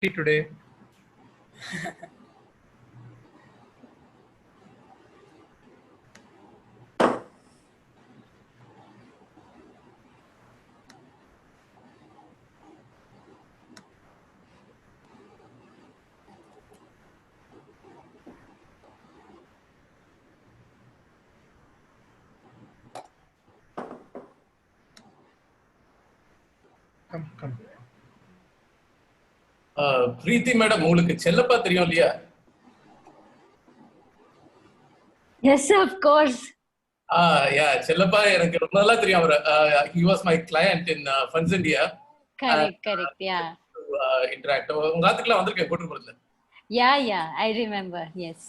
Today. Come. பிரீத்தி madam உங்களுக்கு செல்லப்பா தெரியும் இல்லையா? Yes, of course. Yeah, Chellappa எனக்கு ரொம்ப நல்லா தெரியும் அவரு. He was my client in Funds India. Correct, yeah. Interact. உங்க ஆத்துக்குலாம் வந்திருக்கேன் கூட்டுப்புறத்துல. Yeah, I remember, yes.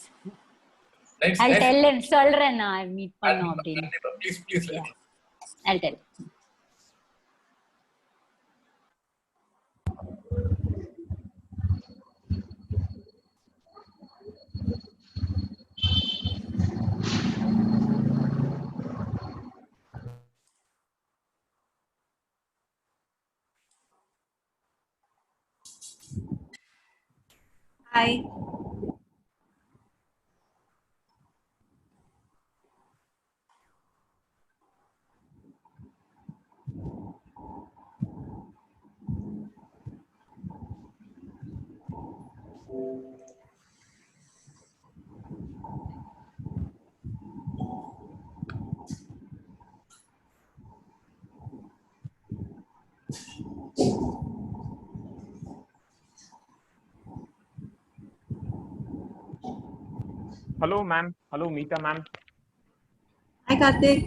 Nice. I'll tell him, சொல்றேன் நான் meet பண்ணோம் அப்படின்னு. Please. Yeah. I'll tell. Hi. Hello, ma'am. Hello, Meeta, ma'am. Hi, Karthik.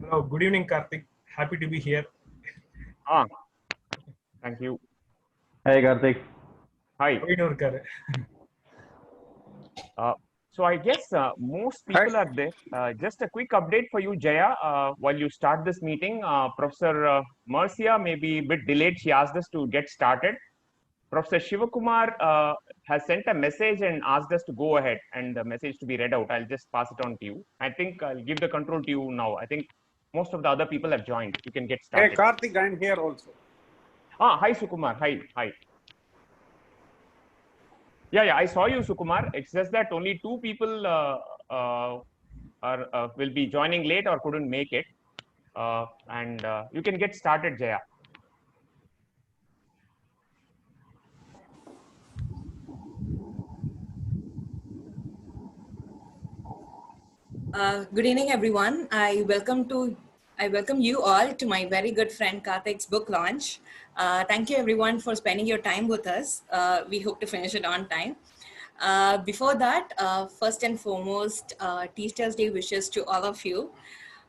Hello, good evening, Karthik. Happy to be here. Thank you. Hi, Karthik. Hi. So I guess most people are there. Just a quick update for you, Jaya. While you start this meeting, Professor Marcia may be a bit delayed. She asked us to get started. Professor Shivakumar has sent a message and asked us to go ahead and the message to be read out. I'll just pass it on to you. I think I'll give the control to you now. I think most of the other people have joined. You can get started. Hey, Karthik, I'm here also. Hi, Sukumar. Hi. Yeah, I saw you, Sukumar. It's just that only two people will be joining late or couldn't make it. And you can get started, Jaya. Good evening, everyone. I welcome you all to my very good friend Karthik's book launch. Thank you, everyone, for spending your time with us. We hope to finish it on time. Before that, first and foremost, Teachers' Day wishes to all of you.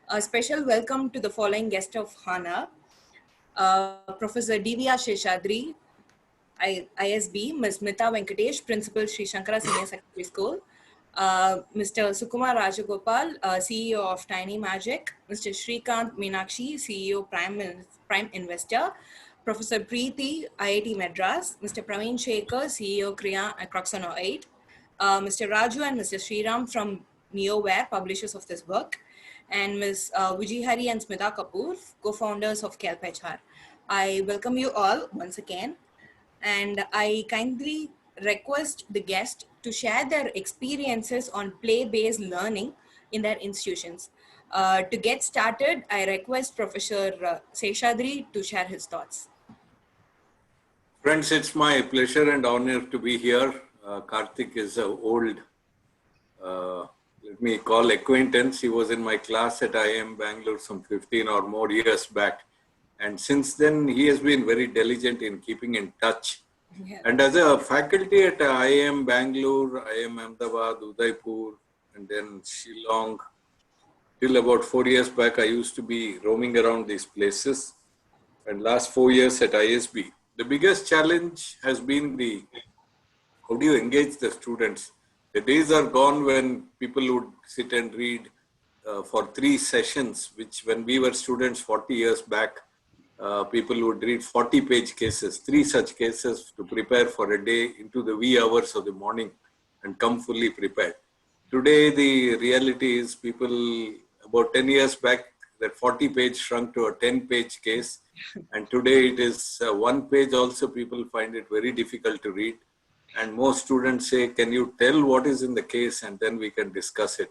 A special welcome to the following guest of honor, Professor Divya Sheshadri, ISB, Ms. Smita Venkatesh, Principal Sri Shankara Senior Secondary School, Mr. Sukumar Rajagopal, CEO of Tiny Magic, Mr. Shrikant Meenakshi, CEO Prime Investor, Professor Preeti, IIT Madras, Mr. Praveen Shekhar, CEO Croxono 8, Mr. Raju and Mr. Sriram from NeoWare, publishers of this book, and Ms. Vijihari and Smita Kapoor, co-founders of KelpHR. I welcome you all once again, and I kindly request the guest to share their experiences on play-based learning in their institutions. To get started, I request Professor Seshadri to share his thoughts. Friends, it's my pleasure and honor to be here. Karthik is an old, let me call acquaintance. He was in my class at IIM Bangalore some 15 or more years back. And since then, he has been very diligent in keeping in touch. Yeah. And as a faculty at IIM Bangalore, IIM Ahmedabad, Udaipur, and then Shillong, till about 4 years back, I used to be roaming around these places. And last 4 years at ISB. The biggest challenge has been how do you engage the students? The days are gone when people would sit and read for 3 sessions, which when we were students 40 years back, people would read 40-page cases, 3 such cases to prepare for a day into the wee hours of the morning and come fully prepared. Today, the reality is people, about 10 years back, that 40 page shrunk to a 10-page case. And today it is one page also. People find it very difficult to read. And most students say, can you tell what is in the case and then we can discuss it?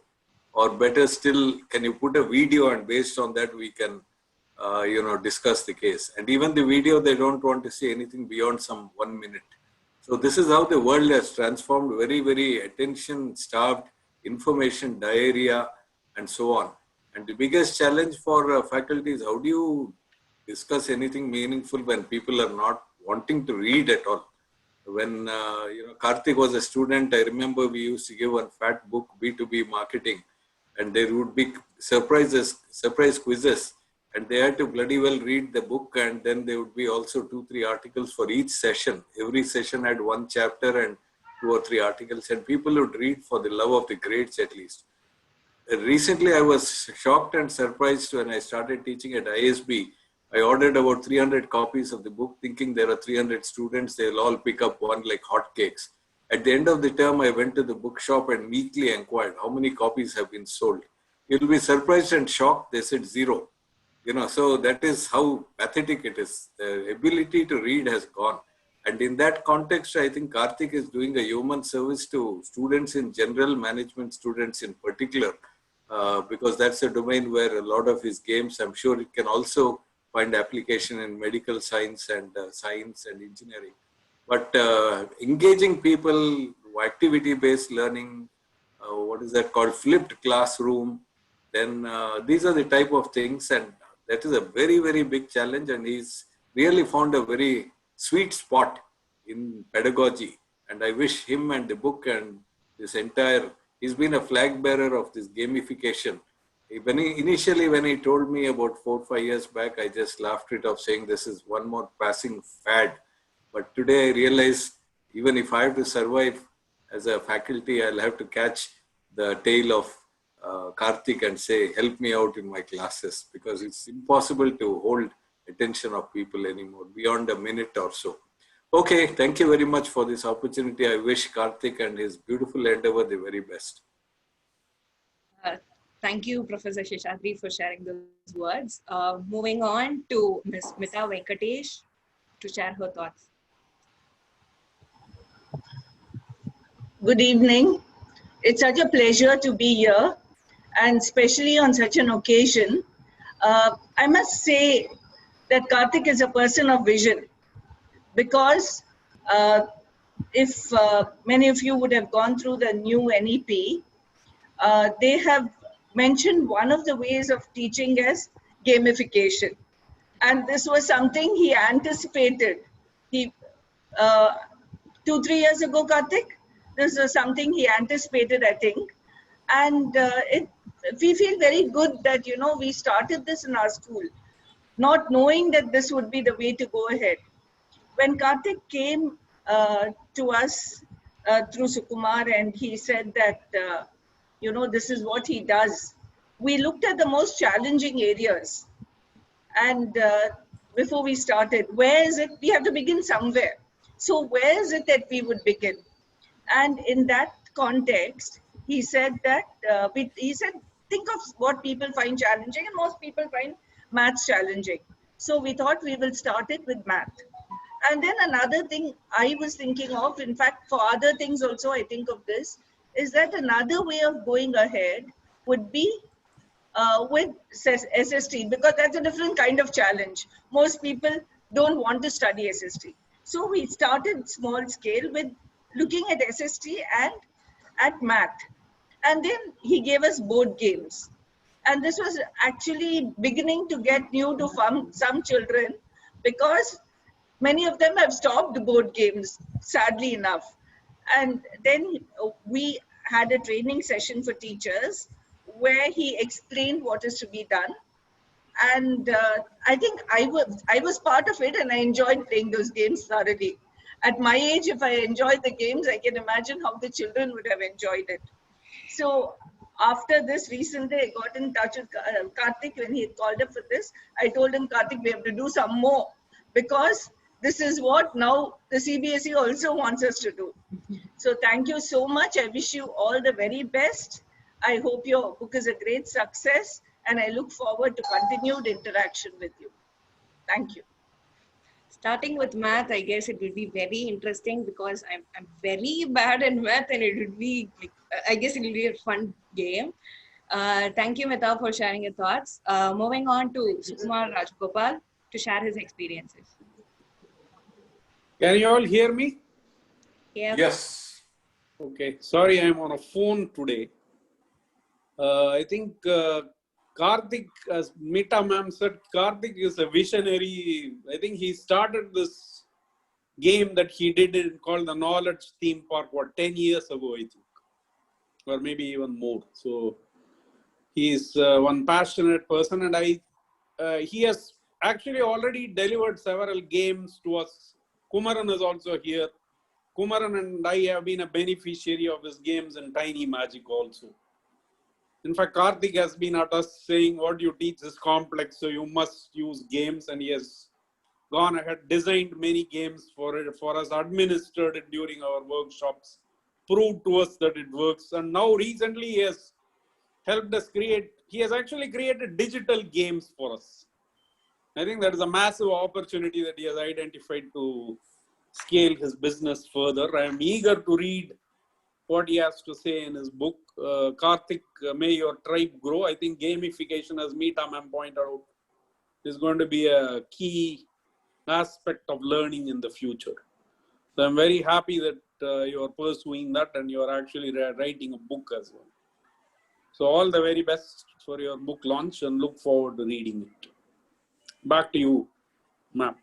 Or better still, can you put a video and based on that we can discuss the case. And even the video, they don't want to see anything beyond some 1 minute. So this is how the world has transformed, very, very attention-starved, information diarrhea, and so on. And the biggest challenge for faculty is how do you discuss anything meaningful when people are not wanting to read at all. When Karthik was a student, I remember we used to give one fat book, B2B marketing, and there would be surprise quizzes. And they had to bloody well read the book, and then there would be also 2-3 articles for each session. Every session had one chapter and 2 or 3 articles, and people would read for the love of the grades at least. Recently, I was shocked and surprised when I started teaching at ISB. I ordered about 300 copies of the book, thinking there are 300 students, they'll all pick up one like hotcakes. At the end of the term, I went to the bookshop and meekly inquired how many copies have been sold. You'll be surprised and shocked, they said 0. So that is how pathetic it is. The ability to read has gone. And in that context, I think Karthik is doing a human service to students in general, management students in particular, because that's a domain where a lot of his games, I'm sure it can also find application in medical science and engineering. But engaging people, activity-based learning, what is that called, flipped classroom, then these are the type of things, and that is a very, very big challenge, and he's really found a very sweet spot in pedagogy. And I wish him and the book and this entire, he's been a flag bearer of this gamification. Initially, when he told me about 4 or 5 years back, I just laughed it off saying this is one more passing fad. But today I realize even if I have to survive as a faculty, I'll have to catch the tail of Karthik and say, help me out in my classes, because it's impossible to hold attention of people anymore beyond a minute or so. Okay, thank you very much for this opportunity. I wish Karthik and his beautiful endeavor the very best. Thank you, Professor Seshadri, for sharing those words. Moving on to Ms. Smita Venkatesh to share her thoughts. Good evening. It's such a pleasure to be here, and especially on such an occasion. I must say that Karthik is a person of vision, because if many of you would have gone through the new NEP, they have mentioned one of the ways of teaching as gamification. And this was something he anticipated. He 2-3 years ago, Karthik, this was something he anticipated, I think. And we feel very good that, we started this in our school, not knowing that this would be the way to go ahead. When Karthik came to us through Sukumar and he said that, this is what he does, we looked at the most challenging areas. And before we started, where is it? We have to begin somewhere. So where is it that we would begin? And in that context, he said that, think of what people find challenging, and most people find maths challenging. So we thought we will start it with math. And then another thing I was thinking of, in fact, for other things also I think of this, is that another way of going ahead would be with SST, because that's a different kind of challenge. Most people don't want to study SST. So we started small scale with looking at SST and at math. And then he gave us board games. And this was actually beginning to get new to some children, because many of them have stopped board games, sadly enough. And then we had a training session for teachers where he explained what is to be done. And I think I was part of it, and I enjoyed playing those games thoroughly. At my age, if I enjoyed the games, I can imagine how the children would have enjoyed it. So after this, recently I got in touch with Karthik when he called up for this. I told him, Karthik, we have to do some more, because this is what now the CBSE also wants us to do. So thank you so much. I wish you all the very best. I hope your book is a great success. and I look forward to continued interaction with you. Thank you. Starting with math, I guess it will be very interesting because I'm very bad in math, and it would be like, I guess it will be a fun game. Thank you, Mehta, for sharing your thoughts. Moving on to Sukumar Rajgopal to share his experiences. Can you all hear me? Yeah. Yes. Okay. Sorry, I'm on a phone today. I think Karthik, as Mita ma'am said, Karthik is a visionary. I think he started this game that he did called the Knowledge Theme Park, 10 years ago, I think, or maybe even more. So he is one passionate person, and he has actually already delivered several games to us. Kumaran is also here. Kumaran and I have been a beneficiary of his games in Tiny Magic also. In fact, Karthik has been at us saying what you teach is complex, so you must use games, and he has gone ahead, designed many games for us, administered it during our workshops, proved to us that it works. And now recently he has helped us he has actually created digital games for us. I think that is a massive opportunity that he has identified to scale his business further. I am eager to read what he has to say in his book. Karthik, may your tribe grow. I think gamification, as Meeta ma'am pointed out, is going to be a key aspect of learning in the future. So I'm very happy that you are pursuing that, and you are actually writing a book as well. So all the very best for your book launch, and look forward to reading it. Back to you, ma'am.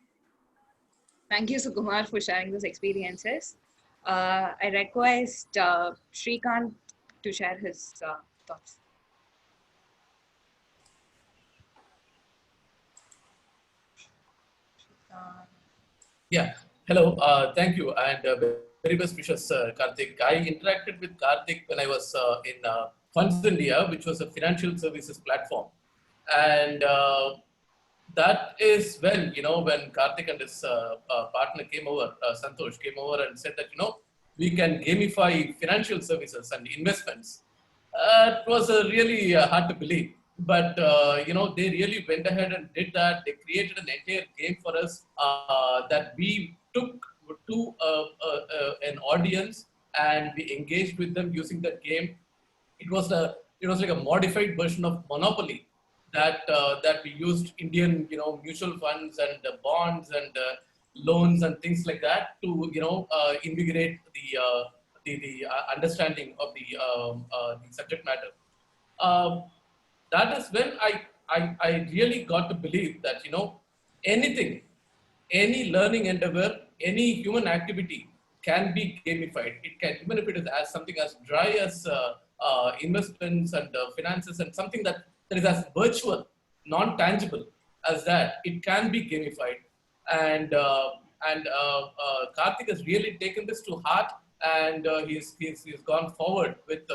Thank you, Sukumar, for sharing those experiences. I request Shrikant to share his thoughts. Yeah. Hello. Thank you. And very best wishes, Karthik. I interacted with Karthik when I was in Funds India, which was a financial services platform. And that is when, when Karthik and his partner came over, Santosh came over and said that, we can gamify financial services and investments. It was really hard to believe. But, they really went ahead and did that. They created an entire game for us that we took to an audience, and we engaged with them using that game. It was like a modified version of Monopoly that we used Indian, mutual funds and bonds and loans and things like that to, invigorate the understanding of the subject matter. That is when I really got to believe that, anything, any learning endeavor, any human activity can be gamified. It can, even if it is as something as dry as investments and finances, and something that is as virtual, non-tangible as that, it can be gamified. And Karthik has really taken this to heart, and he's gone forward with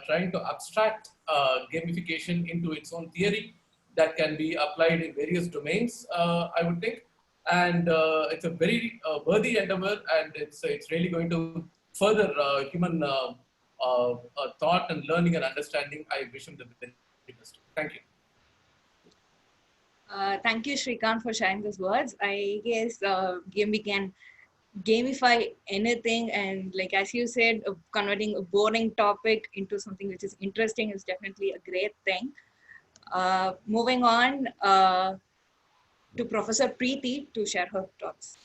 trying to abstract gamification into its own theory that can be applied in various domains, I would think. And it's a very worthy endeavor, and it's really going to further human thought and learning and understanding. I wish him the very best. Thank you. Thank you, Shrikant, for sharing those words. I guess we can gamify anything, and like as you said, converting a boring topic into something which is interesting is definitely a great thing. Moving on to Professor Preeti to share her thoughts.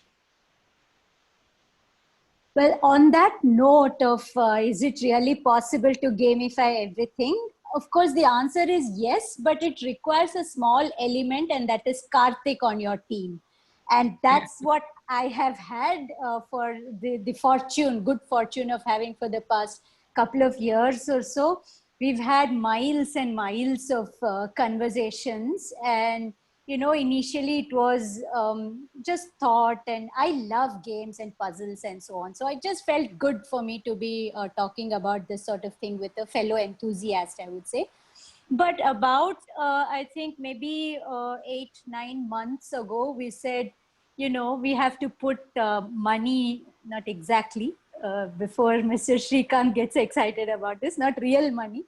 Well, on that note of is it really possible to gamify everything? Of course, the answer is yes, but it requires a small element, and that is Karthik on your team. And that's what I have had for the good fortune of having for the past couple of years or so. We've had miles and miles of conversations, and initially it was just thought, and I love games and puzzles and so on. So it just felt good for me to be talking about this sort of thing with a fellow enthusiast, I would say. But about, I think maybe 8-9 months ago, we said, we have to put money, not exactly, before Mr. Shrikant gets excited about this, not real money.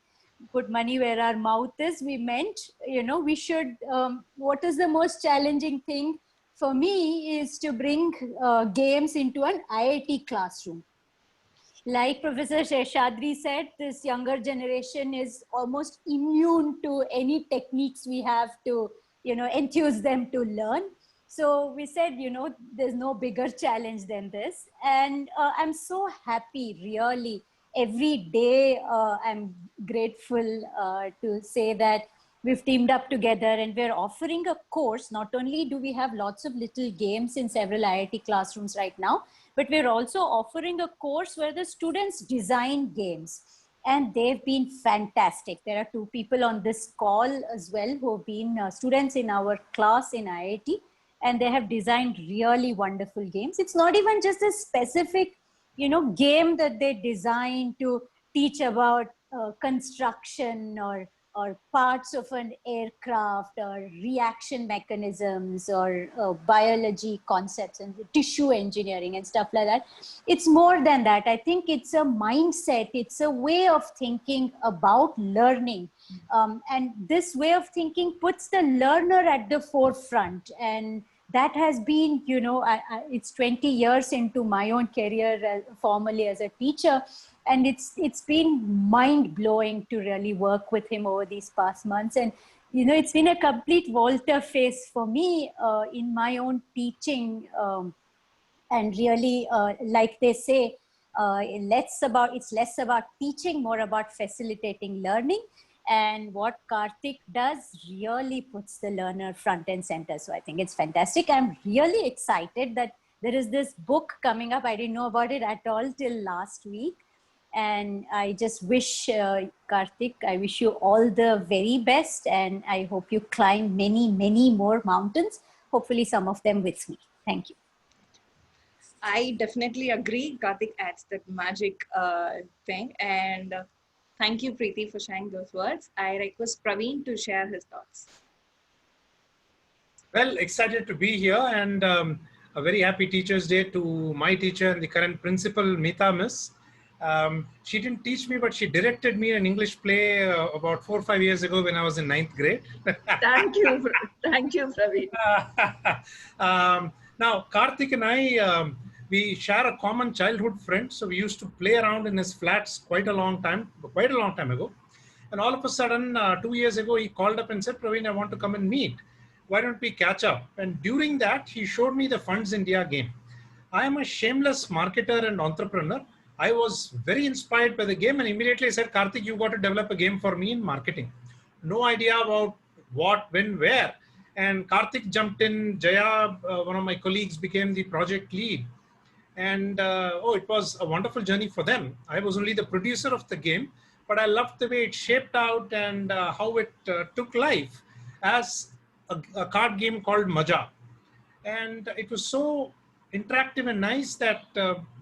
put money where our mouth is. We meant, we should, what is the most challenging thing for me is to bring games into an IIT classroom. Like Professor Sheshadri said, this younger generation is almost immune to any techniques we have to, enthuse them to learn. So we said, there's no bigger challenge than this. And I'm so happy, really. Every day, I'm grateful to say that we've teamed up together and we're offering a course. Not only do we have lots of little games in several IIT classrooms right now, but we're also offering a course where the students design games. And they've been fantastic. There are 2 people on this call as well who have been students in our class in IIT, and they have designed really wonderful games. It's not even just a specific, game that they design to teach about construction or parts of an aircraft or reaction mechanisms or biology concepts and tissue engineering and stuff like that. It's more than that. I think it's a mindset. It's a way of thinking about learning. And this way of thinking puts the learner at the forefront. And that has been, it's 20 years into my own career formally as a teacher. And it's been mind-blowing to really work with him over these past months. And, it's been a complete volte-face for me in my own teaching. And really, like they say, it's less about teaching, more about facilitating learning. And what Karthik does really puts the learner front and center. So I think it's fantastic. I'm really excited that there is this book coming up. I didn't know about it at all till last week. And I just wish, Karthik, I wish you all the very best. And I hope you climb many, many more mountains, hopefully some of them with me. Thank you. I definitely agree. Karthik adds that magic thing. And thank you, Preeti, for sharing those words. I request Praveen to share his thoughts. Well, excited to be here, and a very happy Teachers' Day to my teacher and the current principal, Meeta Miss. She didn't teach me, but she directed me an English play about 4 or 5 years ago when I was in 9th grade. Thank you, Praveen. Now, Karthik and I, we share a common childhood friend. So we used to play around in his flats quite a long time ago. And all of a sudden, 2 years ago, he called up and said, Praveen, I want to come and meet. Why don't we catch up? And during that, he showed me the Funds India game. I am a shameless marketer and entrepreneur. I was very inspired by the game and immediately said, Karthik, you got to develop a game for me in marketing. No idea about what, when, where. And Karthik jumped in. Jaya, one of my colleagues, became the project lead. And it was a wonderful journey for them. I was only the producer of the game, but I loved the way it shaped out and how it took life as a card game called Maja. And it was so interactive and nice that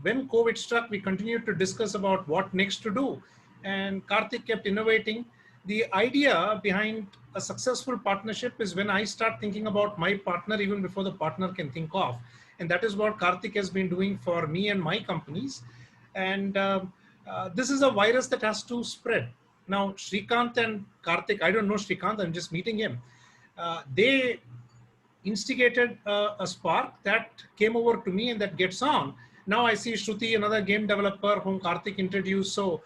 when COVID struck, we continued to discuss about what next to do. And Karthik kept innovating. The idea behind a successful partnership is when I start thinking about my partner even before the partner can think of. And that is what Karthik has been doing for me and my companies. And this is a virus that has to spread. Now, Srikanth and Karthik, I don't know Srikanth, I'm just meeting him. They instigated a spark that came over to me and that gets on. Now I see Shruti, another game developer whom Karthik introduced. So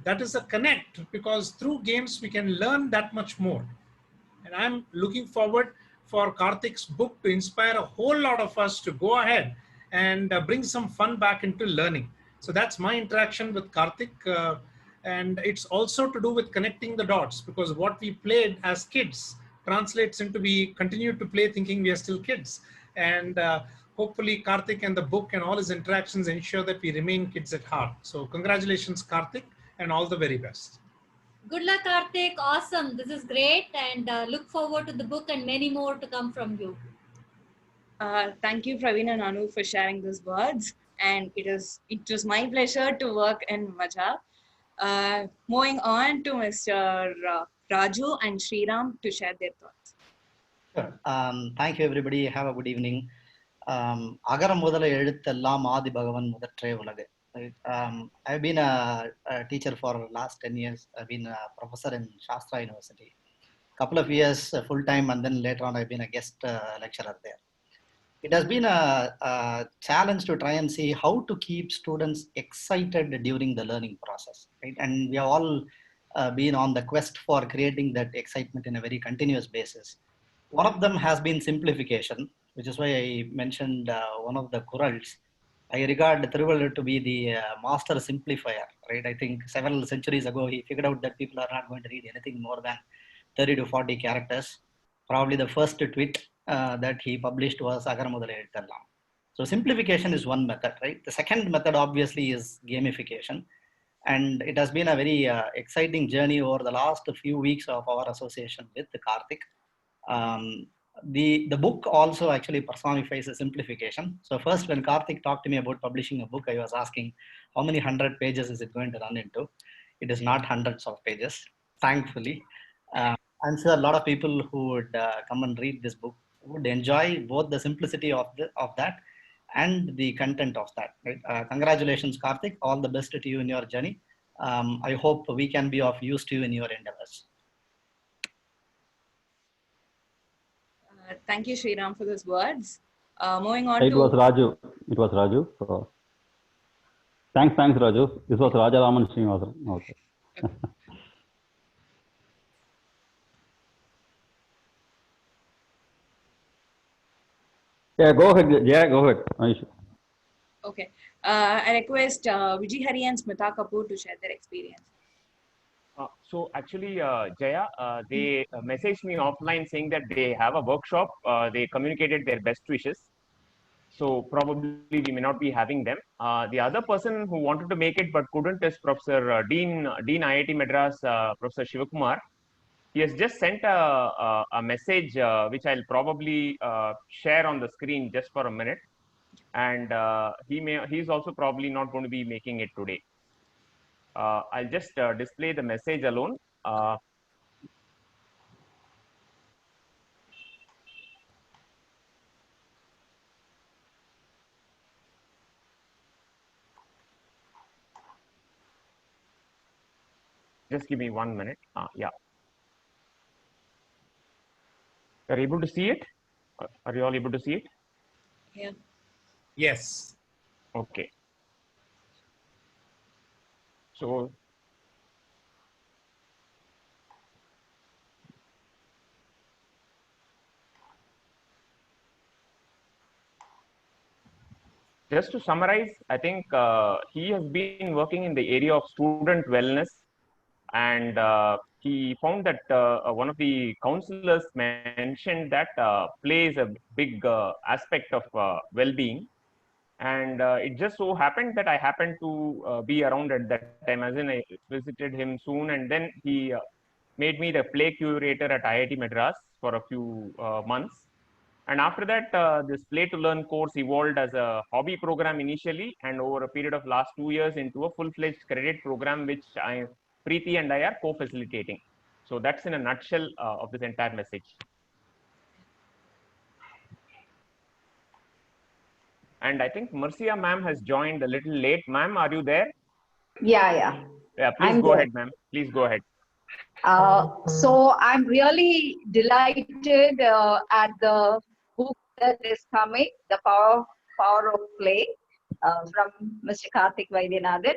that is a connect, because through games we can learn that much more. And I'm looking forward for Karthik's book to inspire a whole lot of us to go ahead and bring some fun back into learning. So that's my interaction with Karthik. And it's also to do with connecting the dots, because what we played as kids translates into we continue to play thinking we are still kids. And hopefully Karthik and the book and all his interactions ensure that we remain kids at heart. So congratulations, Karthik, and all the very best. Good luck, Karthik. Awesome. This is great. And look forward to the book and many more to come from you. Thank you, Praveen and Anu, for sharing those words. And it was my pleasure to work in Maja. Moving on to Mr. Raju and Sriram to share their thoughts. Sure. Thank you, everybody. Have a good evening. Agara Mudala Eduthellam Adi Bhagavan Mudatre Ulaga. Right. I've been a teacher for last 10 years. I've been a professor in Shastra University. Couple of years full time, and then later on I've been a guest lecturer there. It has been a challenge to try and see how to keep students excited during the learning process, right? And we have all been on the quest for creating that excitement in a very continuous basis. One of them has been simplification, which is why I mentioned one of the Kurals. I regard Thiruvalur to be the master simplifier, right? I think several centuries ago, he figured out that people are not going to read anything more than 30 to 40 characters. Probably the first tweet that he published was Agaramudala Elithallam. So simplification is one method, right? The second method obviously is gamification. And it has been a very exciting journey over the last few weeks of our association with Karthik. The book also actually personifies a simplification. So first, when Karthik talked to me about publishing a book, I was asking how many 100 pages is it going to run into? It is not hundreds of pages, thankfully. I'm sure a lot of people who would come and read this book would enjoy both the simplicity of that and the content of that. Right? Congratulations, Karthik. All the best to you in your journey. I hope we can be of use to you in your endeavors. Thank you, Sriram, for those words. Moving on It was Raju. It was Raju. So thanks, Raju. This was Raja Raman Srinivasan. Okay. Yeah, go ahead. Yeah, go ahead. Okay. I request Vijay Hari and Smita Kapoor to share their experience. So actually, Jaya, they messaged me offline saying that they have a workshop. They communicated their best wishes. So probably we may not be having them. The other person who wanted to make it but couldn't is Professor Dean IIT Madras, Professor Shivakumar. He has just sent a message which I'll probably share on the screen just for a minute. And he's also probably not going to be making it today. I'll just display the message alone. Just give me 1 minute. Yeah. Are you able to see it? Are you all able to see it? Yeah. Yes. Okay. So just to summarize, I think he has been working in the area of student wellness, and he found that one of the counselors mentioned that play is a big aspect of well-being. And it just so happened that I happened to be around at that time, as in I visited him soon, and then he made me the play curator at IIT Madras for a few months. And after that, this Play to Learn course evolved as a hobby program initially, and over a period of last 2 years into a full-fledged credit program, which Preeti and I are co-facilitating. So that's in a nutshell of this entire message. And I think Marcia ma'am has joined a little late. Ma'am, are you there? Yeah. Yeah, please go ahead, ma'am. Please go ahead. So I'm really delighted at the book that is coming, The Power of Play, from Mr. Karthik Vaidyanathan.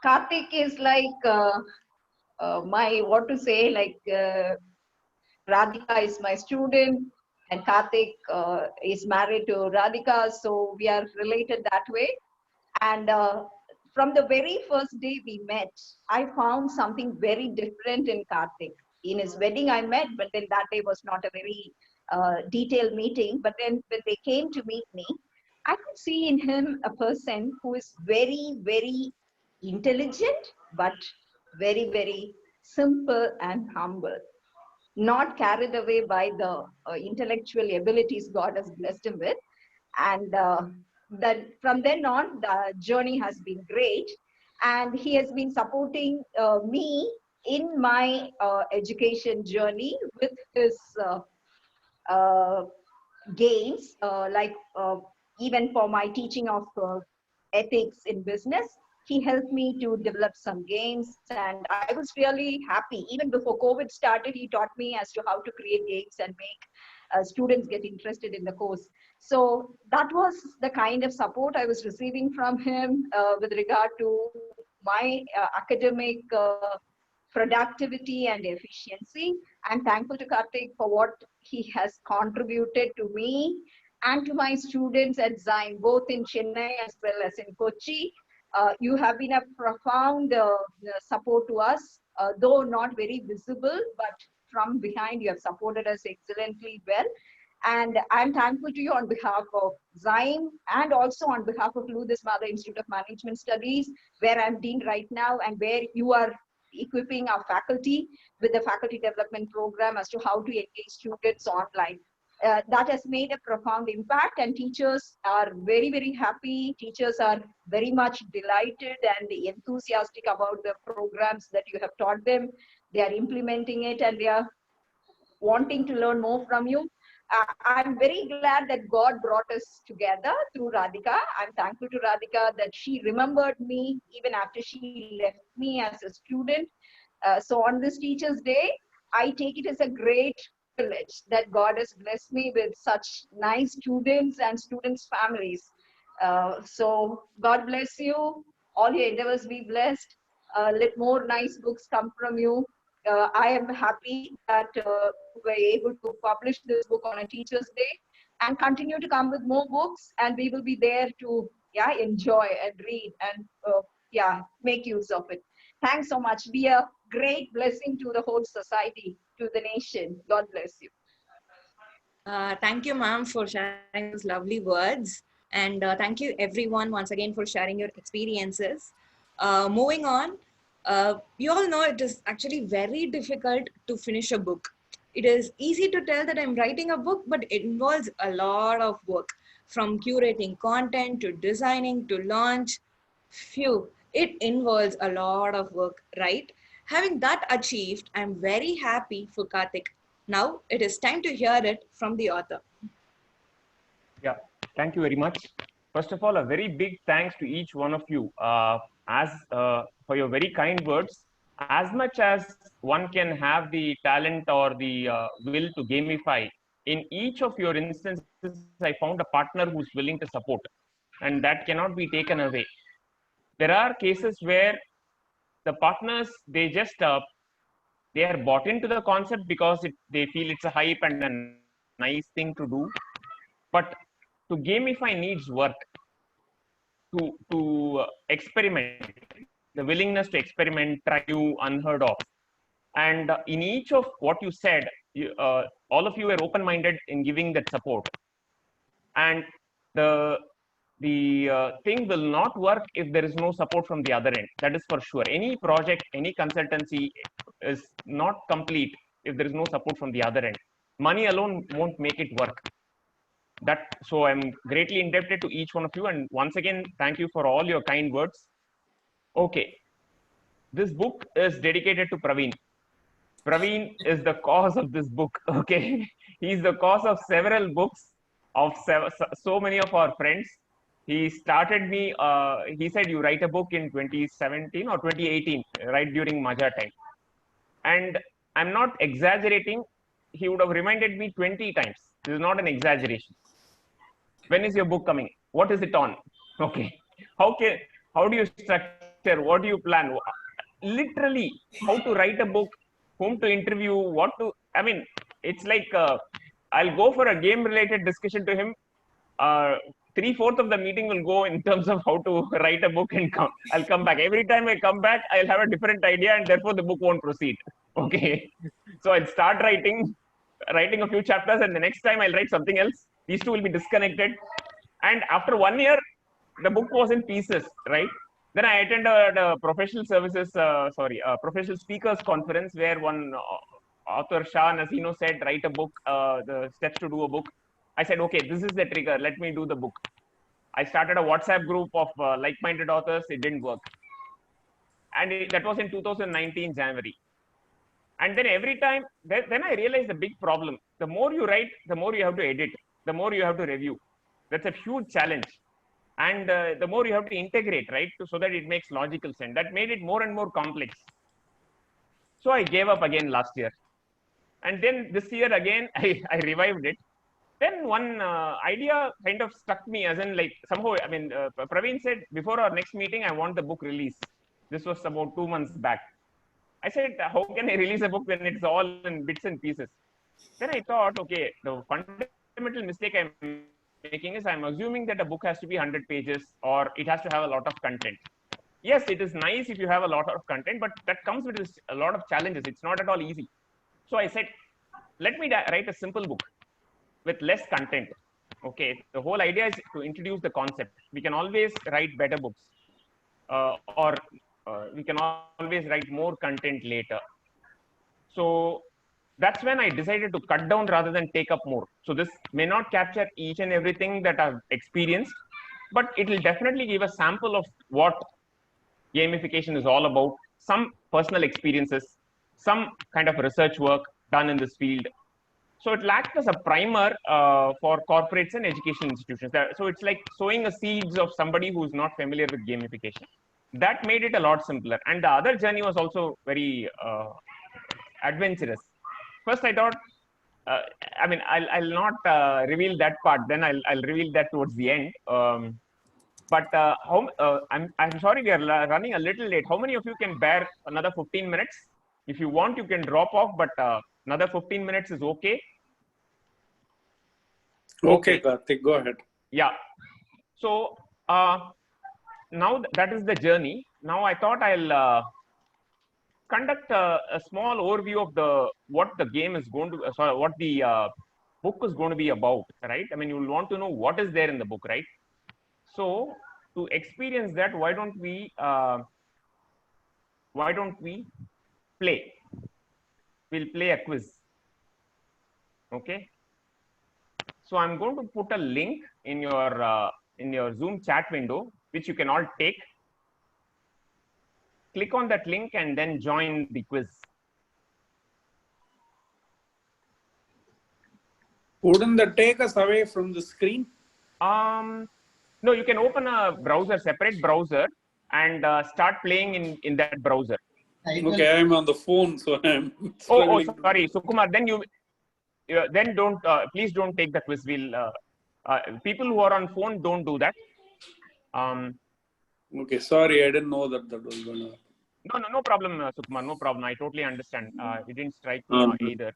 Karthik is like Radhika is my student, and Karthik is married to Radhika, so we are related that way. And from the very first day we met, I found something very different in Karthik. In his wedding I met, but then that day was not a very detailed meeting. But then when they came to meet me, I could see in him a person who is very, very intelligent, but very, very simple and humble. Not carried away by the intellectual abilities God has blessed him with. And that from then on, the journey has been great. And he has been supporting me in my education journey with his gains, even for my teaching of ethics in business. He helped me to develop some games, and I was really happy. Even before COVID started, he taught me as to how to create games and make students get interested in the course. So that was the kind of support I was receiving from him with regard to my academic productivity and efficiency. I'm thankful to Karthik for what he has contributed to me and to my students at Zyme, both in Chennai as well as in Kochi. You have been a profound support to us, though not very visible, but from behind you have supported us excellently well. And I'm thankful to you on behalf of Zyme and also on behalf of Lourdes Mother Institute of Management Studies, where I'm dean right now and where you are equipping our faculty with the faculty development program as to how to engage students online. That has made a profound impact, and teachers are very, very happy. Teachers are very much delighted and enthusiastic about the programs that you have taught them. They are implementing it and they are wanting to learn more from you. I'm very glad that God brought us together through Radhika. I'm thankful to Radhika that she remembered me even after she left me as a student. So on this Teacher's Day, I take it as a great privilege that God has blessed me with such nice students and students' families. So God bless you. All your endeavors be blessed. Let more nice books come from you. I am happy that we're able to publish this book on a Teacher's Day and continue to come with more books, and we will be there to enjoy and read and make use of it. Thanks so much. Be a great blessing to the whole society, to the nation. God bless you. Thank you, ma'am, for sharing those lovely words. And thank you, everyone, once again, for sharing your experiences. Moving on, you all know it is actually very difficult to finish a book. It is easy to tell that I'm writing a book, but it involves a lot of work, from curating content to designing to launch. Phew, it involves a lot of work, right? Having that achieved, I'm very happy for Karthik. Now it is time to hear it from the author. Yeah, thank you very much. First of all, a very big thanks to each one of you for your very kind words. As much as one can have the talent or the will to gamify, in each of your instances, I found a partner who's willing to support, and that cannot be taken away. There are cases where the partners, they just they are bought into the concept because they feel it's a hype and a nice thing to do. But to gamify needs work, to experiment, the willingness to experiment, try new, unheard of. And in each of what you said, all of you were open-minded in giving that support. And the thing will not work if there is no support from the other end. That is for sure. Any project, any consultancy is not complete if there is no support from the other end. Money alone won't make it work. So I'm greatly indebted to each one of you. And once again, thank you for all your kind words. Okay. This book is dedicated to Praveen. Praveen is the cause of this book. Okay. He's the cause of several books of so many of our friends. He started me, he said, you write a book in 2017 or 2018, right during Maja time. And I'm not exaggerating. He would have reminded me 20 times. This is not an exaggeration. When is your book coming? What is it on? Okay. How do you structure? What do you plan? Literally, how to write a book, whom to interview, I mean, it's like, I'll go for a game-related discussion to him. 3/4 of the meeting will go in terms of how to write a book, and I'll come back. Every time I come back, I'll have a different idea, and therefore the book won't proceed. Okay. So I'll start writing a few chapters, and the next time I'll write something else. These two will be disconnected. And after 1 year, the book was in pieces, right? Then I attended a professional speakers conference where one author, Shah Nazino, said, write a book, the steps to do a book. I said, okay, this is the trigger. Let me do the book. I started a WhatsApp group of like-minded authors. It didn't work. And that was in 2019, January. And then every time, then I realized the big problem. The more you write, the more you have to edit, the more you have to review. That's a huge challenge. And the more you have to integrate, right, so that it makes logical sense. That made it more and more complex. So I gave up again last year. And then this year again, I revived it. Then one idea kind of struck me, as in, like, somehow, I mean, Praveen said, before our next meeting, I want the book released. This was about 2 months back. I said, how can I release a book when it's all in bits and pieces? Then I thought, okay, the fundamental mistake I'm making is I'm assuming that a book has to be 100 pages or it has to have a lot of content. Yes, it is nice if you have a lot of content, but that comes with a lot of challenges. It's not at all easy. So I said, let me write a simple book with less content. Okay, the whole idea is to introduce the concept. We can always write better books, or we can always write more content later. So that's when I decided to cut down rather than take up more. So this may not capture each and everything that I've experienced, but it will definitely give a sample of what gamification is all about, some personal experiences, some kind of research work done in this field. So it acts as a primer for corporates and education institutions. So it's like sowing the seeds of somebody who's not familiar with gamification. That made it a lot simpler. And the other journey was also very adventurous. First, I thought, I mean, I'll not reveal that part. Then I'll reveal that towards the end. But I'm sorry, we are running a little late. How many of you can bear another 15 minutes? If you want, you can drop off, but another 15 minutes is okay. Okay, Karthik, go ahead. Yeah. So now that is the journey. Now I thought I'll conduct a small overview of what the game is going to, what the book is going to be about, right? I mean, you will want to know what is there in the book, right? So to experience that, why don't we play? We'll play a quiz. Okay. So I'm going to put a link in your Zoom chat window, which you can all take. Click on that link and then join the quiz. Wouldn't that take us away from the screen? No, you can open a browser, separate browser, and start playing in that browser. Okay, I'm on the phone, so I'm. Oh, sorry, Sukumar. Then then don't please don't take the quiz. We'll people who are on phone, don't do that. Okay, sorry, I didn't know that was going to happen. No problem, Sukumar. No problem. I totally understand. It didn't strike me either.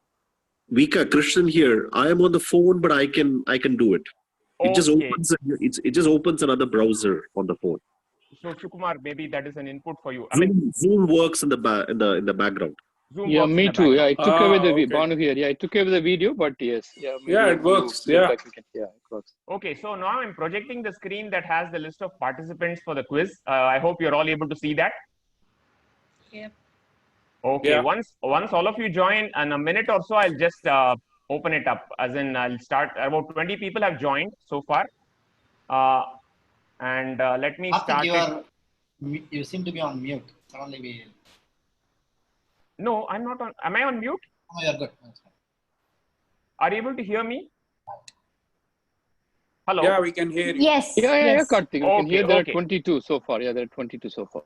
Vika, Krishnan here. I am on the phone, but I can do it. It just opens. It just opens another browser on the phone. So Sukumar, maybe that is an input for you. Zoom works in the background. Zoom yeah, me too. Yeah, I took away the Banu here. Yeah, I took away the video, but yes, yeah, it works. Yeah, it works. Okay, so now I'm projecting the screen that has the list of participants for the quiz. I hope you're all able to see that. Yep. Okay, yeah. Once all of you join, in a minute or so, I'll just open it up. As in, I'll start. About 20 people have joined so far, and let me start. You seem to be on mute. Suddenly we. No, I'm not on. Am I on mute? Oh, you're good. Are you able to hear me? Hello? Yeah, we can hear you. Yes. Yeah, Karthik. We can hear there okay. are 22 so far. Yeah, there are 22 so far.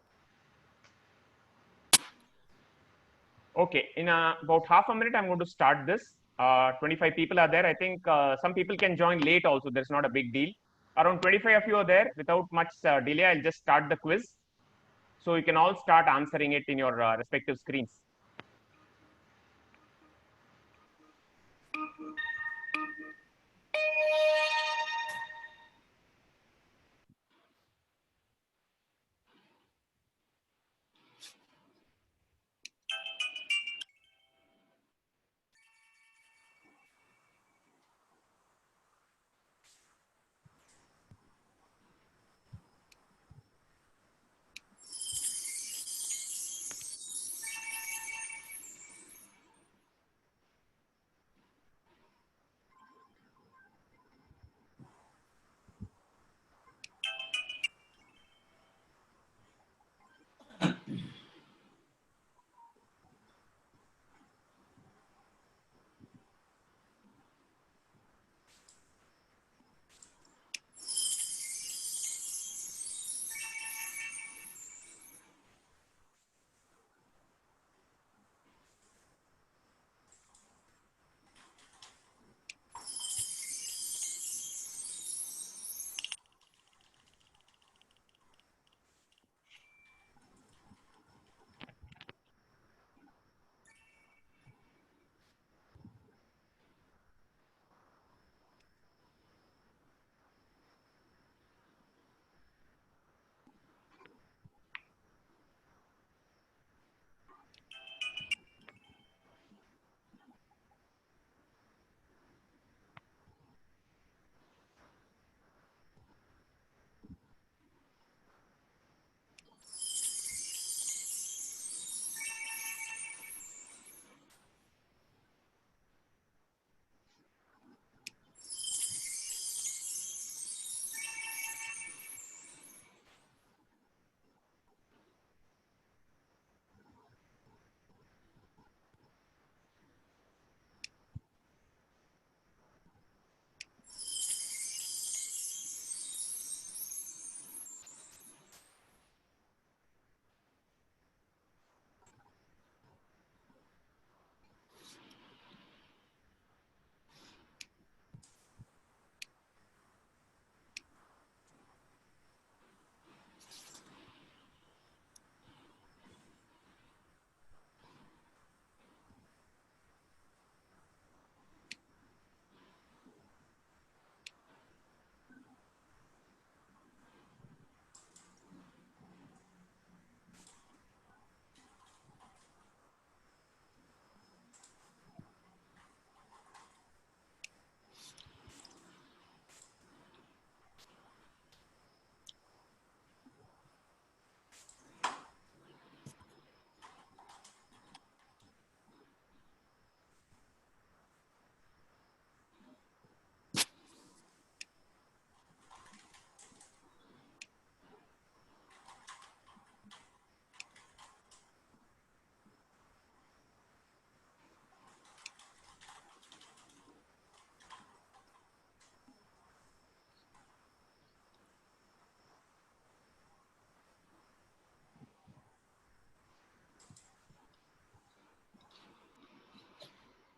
Okay, in about half a minute, I'm going to start this. 25 people are there. I think some people can join late also. There's not a big deal. Around 25 of you are there. Without much delay, I'll just start the quiz. So you can all start answering it in your respective screens.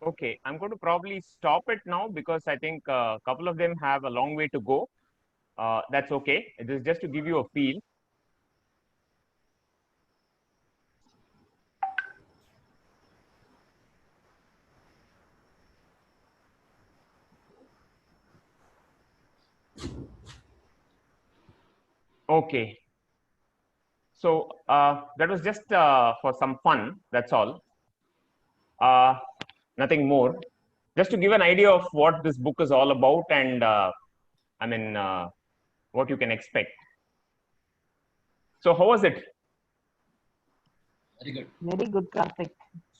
Okay, I'm going to probably stop it now because I think a couple of them have a long way to go. That's okay. It is just to give you a feel. Okay. So that was just for some fun. That's all. Nothing more. Just to give an idea of what this book is all about and what you can expect. So how was it? Very good. Very good, Karthik.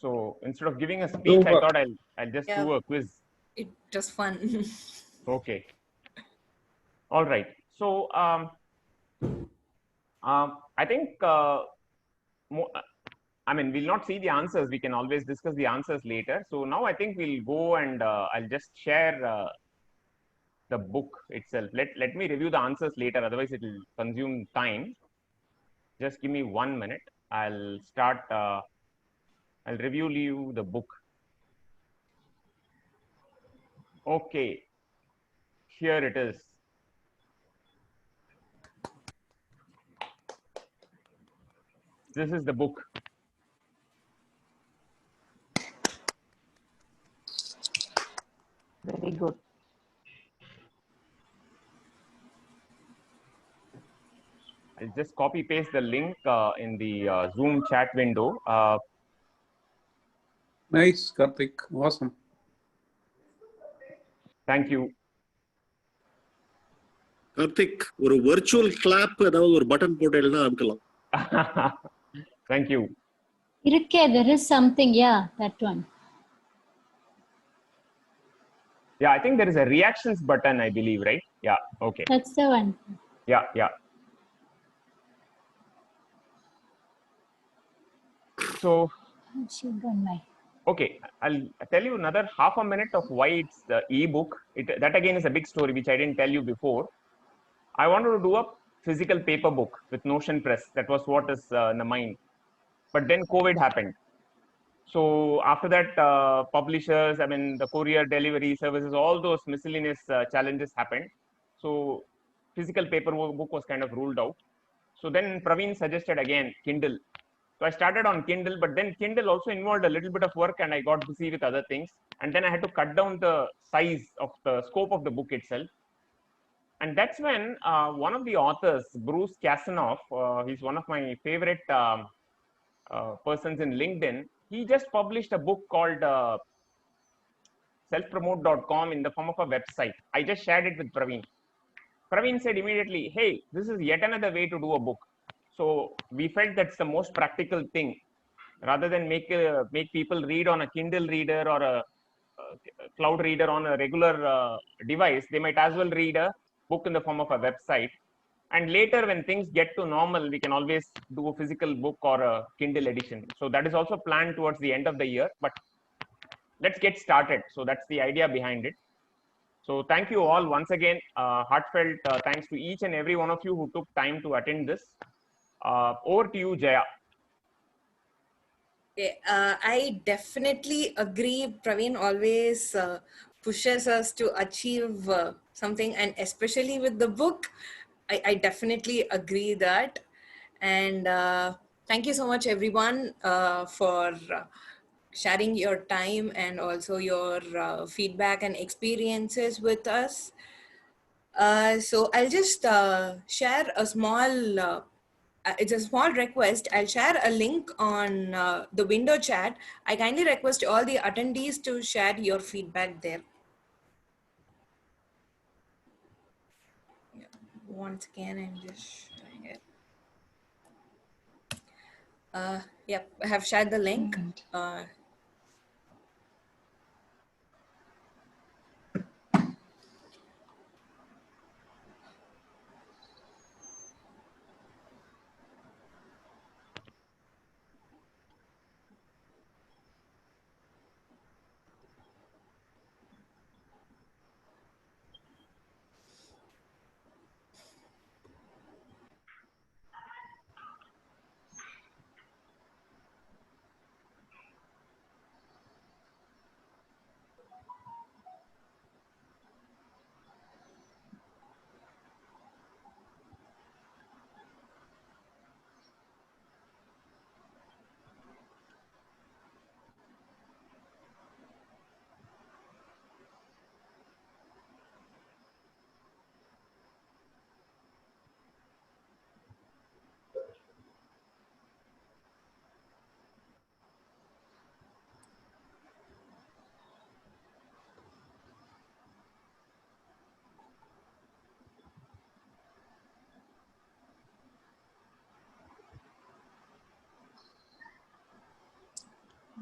So instead of giving a speech, I thought I'll just Yeah. do a quiz. It was fun. Okay. All right. So I think we'll not see the answers. We can always discuss the answers later. So now I think we'll go and I'll just share the book itself. Let me review the answers later. Otherwise, it will consume time. Just give me 1 minute. I'll start. I'll review you the book. Okay. Here it is. This is the book. Very good. I'll just copy paste the link in the Zoom chat window. Nice, Karthik. Awesome. Thank you. Karthik, ஒரு virtual clap ஏதாவது ஒரு button போட்டேன்னா அமுக்கலாம். Thank you. Irukke, there is something. Yeah, that one. Yeah, I think there is a reactions button, I believe, right? Yeah, okay. That's the one. Yeah. So, okay, I'll tell you another half a minute of why it's the ebook. That again is a big story, which I didn't tell you before. I wanted to do a physical paper book with Notion Press. That was what is in the mind. But then COVID happened. So after that, publishers, the courier delivery services, all those miscellaneous challenges happened. So physical paper book was kind of ruled out. So then Praveen suggested again Kindle. So I started on Kindle, but then Kindle also involved a little bit of work and I got busy with other things. And then I had to cut down the size of the scope of the book itself. And that's when one of the authors, Bruce Kasanoff, he's one of my favorite persons in LinkedIn. He just published a book called selfpromote.com in the form of a website. I just shared it with Praveen. Praveen said immediately, hey, this is yet another way to do a book. So we felt that's the most practical thing. Rather than make people read on a Kindle reader or a cloud reader on a regular device, they might as well read a book in the form of a website. And later, when things get to normal, we can always do a physical book or a Kindle edition. So that is also planned towards the end of the year. But let's get started. So that's the idea behind it. So thank you all once again. Heartfelt thanks to each and every one of you who took time to attend this. Over to you, Jaya. Okay, I definitely agree. Praveen always pushes us to achieve something, and especially with the book, I definitely agree that. And thank you so much, everyone, for sharing your time and also your feedback and experiences with us. So I'll just share a small it's a small request. I'll share a link on the window chat. I kindly request all the attendees to share your feedback there. Once again, I'm just doing it. Yep, I have shared the link.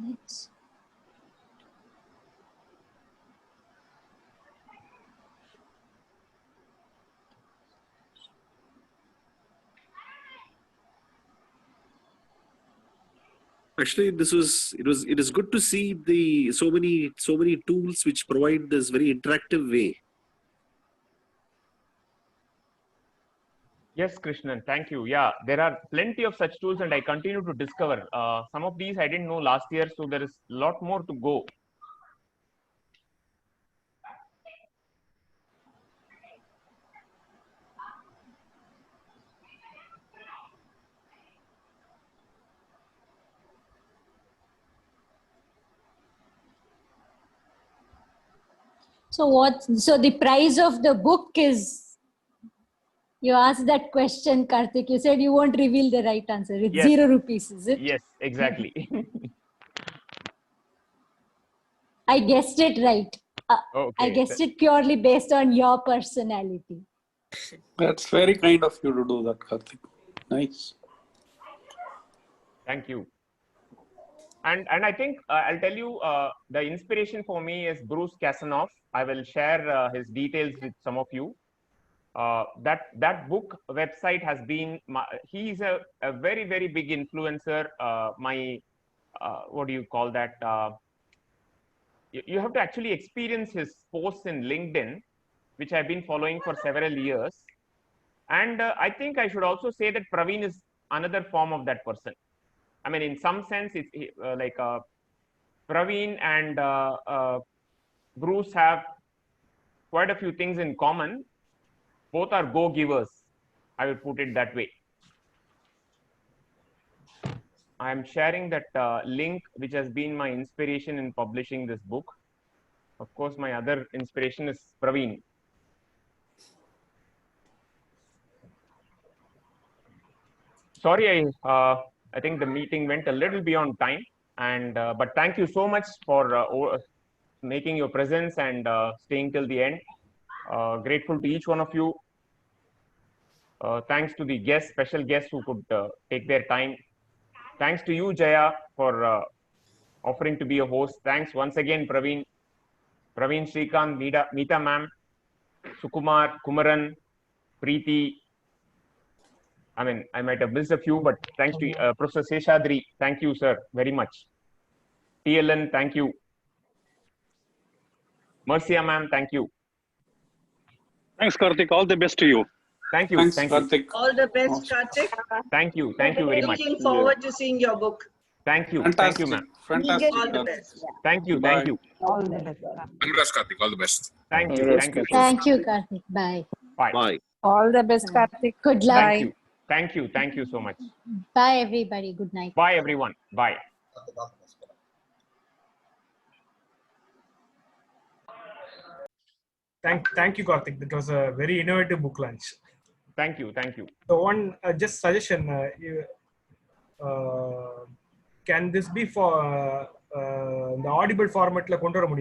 Right. Actually, it is good to see the so many tools which provide this very interactive way. Yes, Krishnan, thank you. Yeah, there are plenty of such tools, and I continue to discover. Some of these I didn't know last year, so there is a lot more to go. So the price of the book is, you asked that question, Karthik. You said you won't reveal the right answer. It's Yes. 0 rupees, is it? Yes, exactly. I guessed it right. I Okay. guessed it purely based on your personality. That's very kind of you to do that, Karthik. Nice. Thank you. And I think I'll tell you the inspiration for me is Bruce Kasanoff. I will share his details with some of you. That book website has been, he's a very, very big influencer. What do you call that? You have to actually experience his posts in LinkedIn, which I've been following for several years. And I think I should also say that Praveen is another form of that person. I mean, in some sense, it's like Praveen and Bruce have quite a few things in common. Both are go-givers, I will put it that way. I am sharing that link, which has been my inspiration in publishing this book. Of course, my other inspiration is Praveen. Sorry, I think the meeting went a little beyond time, and but thank you so much for making your presence and staying till the end. Grateful to each one of you. Thanks to the guests, special guests who could take their time. Thanks to you, Jaya, for offering to be a host. Thanks once again, Praveen, Srikanth, Meeta ma'am, Sukumar, Kumaran, Preeti. I mean, I might have missed a few, but thanks to Professor Seshadri. Thank you, sir, very much. TLN, thank you. Marcia ma'am, thank you. Thanks, Karthik. All the best to you. Thank you. Thanks, Thank Karthik. All the best, Karthik. Thank you. Thank you very much. Looking forward to seeing your book. Thank you. Fantastic. Thank you, ma'am. Fantastic. All the Karthik. best. Thank you. Bye. Thank you. All the best. Congrats, Karthik. All the best. Thank you. Congrats, Thank you. Karthik. Thank you, Karthik. Bye. Bye. Bye. All the best, Karthik. Good luck. Thank you. Thank you. Thank you so much. Bye, everybody. Good night. Bye, everyone. Bye. Thank you, Karthik. That was a very innovative book launch. Thank you. Thank you. So one just suggestion, can this be for the audible format la kondu vara mudiyuma?